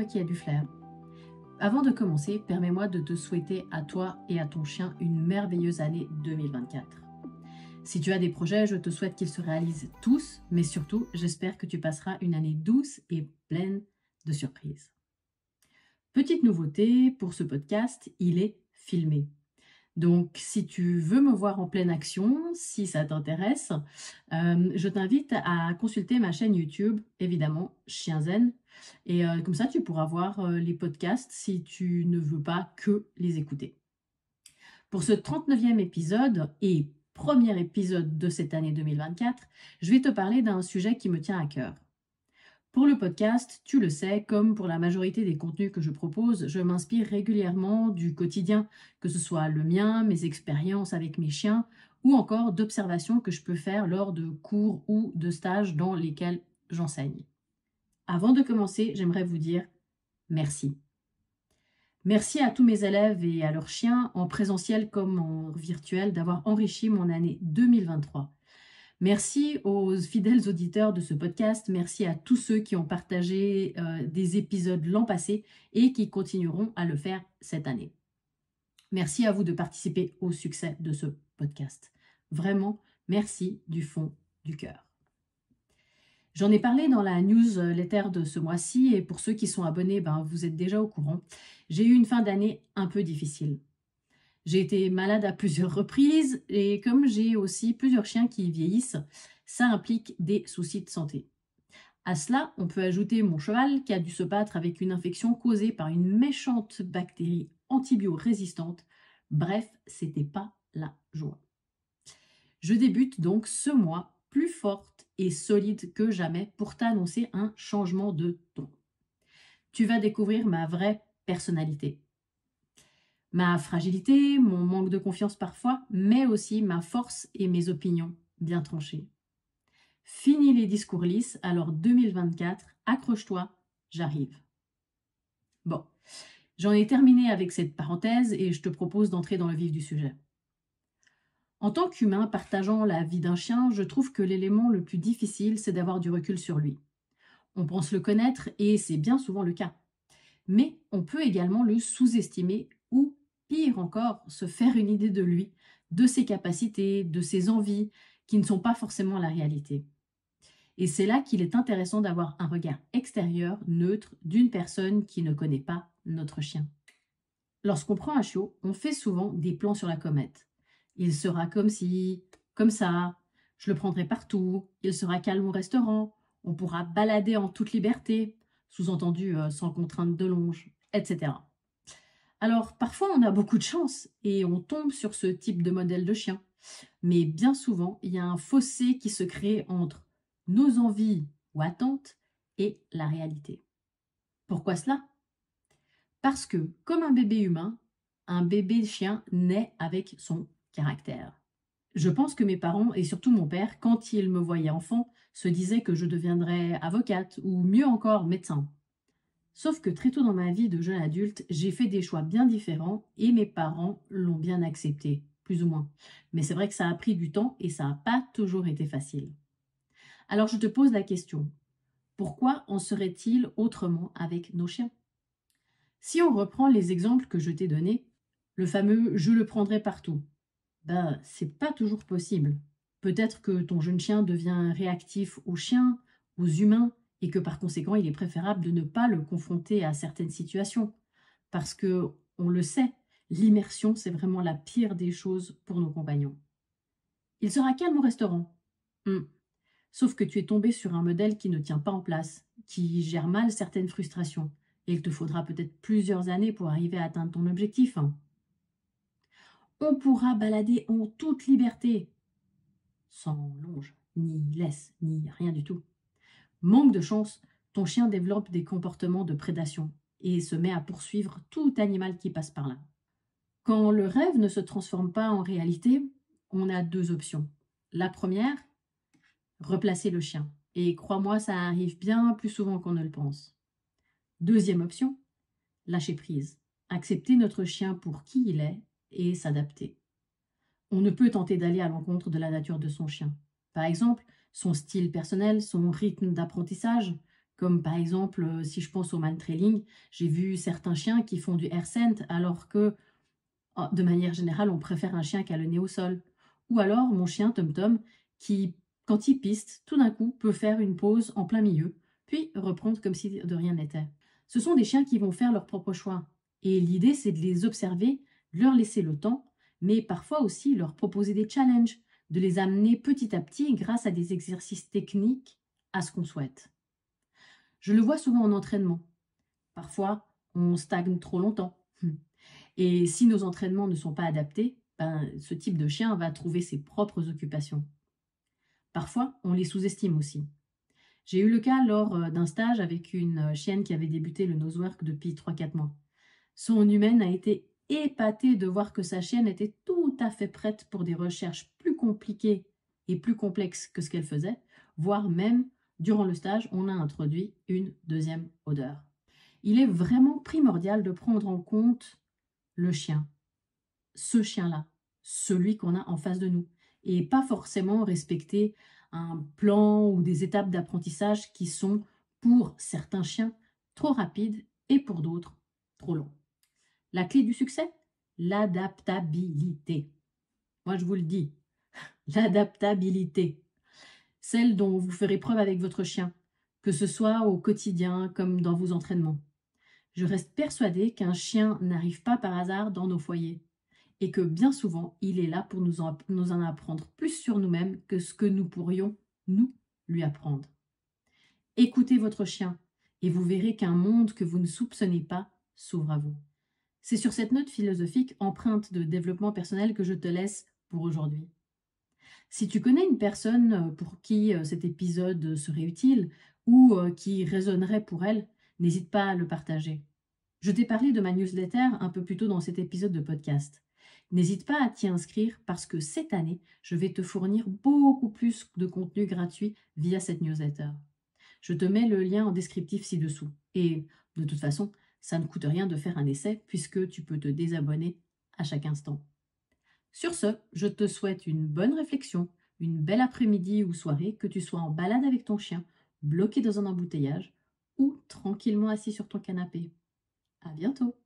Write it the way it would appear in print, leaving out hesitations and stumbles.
toi qui as du flair. Avant de commencer, permets-moi de te souhaiter à toi et à ton chien une merveilleuse année 2024. Si tu as des projets, je te souhaite qu'ils se réalisent tous, mais surtout, j'espère que tu passeras une année douce et pleine de surprises. Petite nouveauté pour ce podcast, il est filmé. Donc, si tu veux me voir en pleine action, si ça t'intéresse, je t'invite à consulter ma chaîne YouTube, évidemment, Chien Zen. Et comme ça, tu pourras voir les podcasts si tu ne veux pas que les écouter. Pour ce 39e épisode et premier épisode de cette année 2024, je vais te parler d'un sujet qui me tient à cœur. Pour le podcast, tu le sais, comme pour la majorité des contenus que je propose, je m'inspire régulièrement du quotidien, que ce soit le mien, mes expériences avec mes chiens, ou encore d'observations que je peux faire lors de cours ou de stages dans lesquels j'enseigne. Avant de commencer, j'aimerais vous dire merci. Merci à tous mes élèves et à leurs chiens, en présentiel comme en virtuel, d'avoir enrichi mon année 2023. Merci aux fidèles auditeurs de ce podcast, merci à tous ceux qui ont partagé des épisodes l'an passé et qui continueront à le faire cette année. Merci à vous de participer au succès de ce podcast. Vraiment, merci du fond du cœur. J'en ai parlé dans la newsletter de ce mois-ci et pour ceux qui sont abonnés, vous êtes déjà au courant. J'ai eu une fin d'année un peu difficile. J'ai été malade à plusieurs reprises et comme j'ai aussi plusieurs chiens qui vieillissent, ça implique des soucis de santé. À cela, on peut ajouter mon cheval qui a dû se battre avec une infection causée par une méchante bactérie antibio-résistante. Bref, c'était pas la joie. Je débute donc ce mois plus forte et solide que jamais pour t'annoncer un changement de ton. Tu vas découvrir ma vraie personnalité. Ma fragilité, mon manque de confiance parfois, mais aussi ma force et mes opinions bien tranchées. Fini les discours lisses, alors 2024, accroche-toi, j'arrive. Bon, j'en ai terminé avec cette parenthèse et je te propose d'entrer dans le vif du sujet. En tant qu'humain partageant la vie d'un chien, je trouve que l'élément le plus difficile, c'est d'avoir du recul sur lui. On pense le connaître et c'est bien souvent le cas. Mais on peut également le sous-estimer ou pire encore, se faire une idée de lui, de ses capacités, de ses envies, qui ne sont pas forcément la réalité. Et c'est là qu'il est intéressant d'avoir un regard extérieur, neutre, d'une personne qui ne connaît pas notre chien. Lorsqu'on prend un chiot, on fait souvent des plans sur la comète. Il sera comme ci, comme ça, je le prendrai partout, il sera calme au restaurant, on pourra balader en toute liberté, sous-entendu sans contrainte de longe, etc. Alors, parfois, on a beaucoup de chance et on tombe sur ce type de modèle de chien. Mais bien souvent, il y a un fossé qui se crée entre nos envies ou attentes et la réalité. Pourquoi cela? Parce que, comme un bébé humain, un bébé chien naît avec son caractère. Je pense que mes parents, et surtout mon père, quand ils me voyaient enfant, se disaient que je deviendrais avocate ou mieux encore médecin. Sauf que très tôt dans ma vie de jeune adulte, j'ai fait des choix bien différents et mes parents l'ont bien accepté, plus ou moins. Mais c'est vrai que ça a pris du temps et ça n'a pas toujours été facile. Alors je te pose la question, pourquoi en serait-il autrement avec nos chiens? Si on reprend les exemples que je t'ai donnés, le fameux « je le prendrai partout », c'est pas toujours possible. Peut-être que ton jeune chien devient réactif aux chiens, aux humains, et que par conséquent, il est préférable de ne pas le confronter à certaines situations. Parce que, on le sait, l'immersion, c'est vraiment la pire des choses pour nos compagnons. Il sera calme au restaurant. Sauf que tu es tombé sur un modèle qui ne tient pas en place, qui gère mal certaines frustrations, et il te faudra peut-être plusieurs années pour arriver à atteindre ton objectif. On pourra balader en toute liberté, sans longe, ni laisse, ni rien du tout. Manque de chance, ton chien développe des comportements de prédation et se met à poursuivre tout animal qui passe par là. Quand le rêve ne se transforme pas en réalité, on a deux options. La première, replacer le chien. Et crois-moi, ça arrive bien plus souvent qu'on ne le pense. Deuxième option, lâcher prise. Accepter notre chien pour qui il est et s'adapter. On ne peut tenter d'aller à l'encontre de la nature de son chien. Par exemple, son style personnel, son rythme d'apprentissage, Comme par exemple, si je pense au mantrailing, j'ai vu certains chiens qui font du air scent alors que, de manière générale, on préfère un chien qui a le nez au sol. Ou alors mon chien Tom Tom qui, quand il piste, tout d'un coup peut faire une pause en plein milieu, puis reprendre comme si de rien n'était. Ce sont des chiens qui vont faire leur propre choix. Et l'idée, c'est de les observer, de leur laisser le temps, mais parfois aussi leur proposer des challenges, de les amener petit à petit grâce à des exercices techniques à ce qu'on souhaite. Je le vois souvent en entraînement. Parfois, on stagne trop longtemps. Et si nos entraînements ne sont pas adaptés, ce type de chien va trouver ses propres occupations. Parfois, on les sous-estime aussi. J'ai eu le cas lors d'un stage avec une chienne qui avait débuté le nosework depuis 3-4 mois. Son humaine a été épatée de voir que sa chienne était tout à fait prête pour des recherches plus compliquées et plus complexes que ce qu'elle faisait, voire même, durant le stage, on a introduit une deuxième odeur. Il est vraiment primordial de prendre en compte le chien, ce chien-là, celui qu'on a en face de nous, et pas forcément respecter un plan ou des étapes d'apprentissage qui sont, pour certains chiens, trop rapides et pour d'autres, trop longs. La clé du succès, l'adaptabilité. Moi, je vous le dis, l'adaptabilité. Celle dont vous ferez preuve avec votre chien, que ce soit au quotidien comme dans vos entraînements. Je reste persuadée qu'un chien n'arrive pas par hasard dans nos foyers et que bien souvent, il est là pour nous en apprendre plus sur nous-mêmes que ce que nous pourrions, nous, lui apprendre. Écoutez votre chien et vous verrez qu'un monde que vous ne soupçonnez pas s'ouvre à vous. C'est sur cette note philosophique empreinte de développement personnel que je te laisse pour aujourd'hui. Si tu connais une personne pour qui cet épisode serait utile ou qui résonnerait pour elle, n'hésite pas à le partager. Je t'ai parlé de ma newsletter un peu plus tôt dans cet épisode de podcast. N'hésite pas à t'y inscrire parce que cette année, je vais te fournir beaucoup plus de contenu gratuit via cette newsletter. Je te mets le lien en descriptif ci-dessous. Et de toute façon, ça ne coûte rien de faire un essai puisque tu peux te désabonner à chaque instant. Sur ce, je te souhaite une bonne réflexion, une belle après-midi ou soirée, que tu sois en balade avec ton chien, bloqué dans un embouteillage ou tranquillement assis sur ton canapé. À bientôt!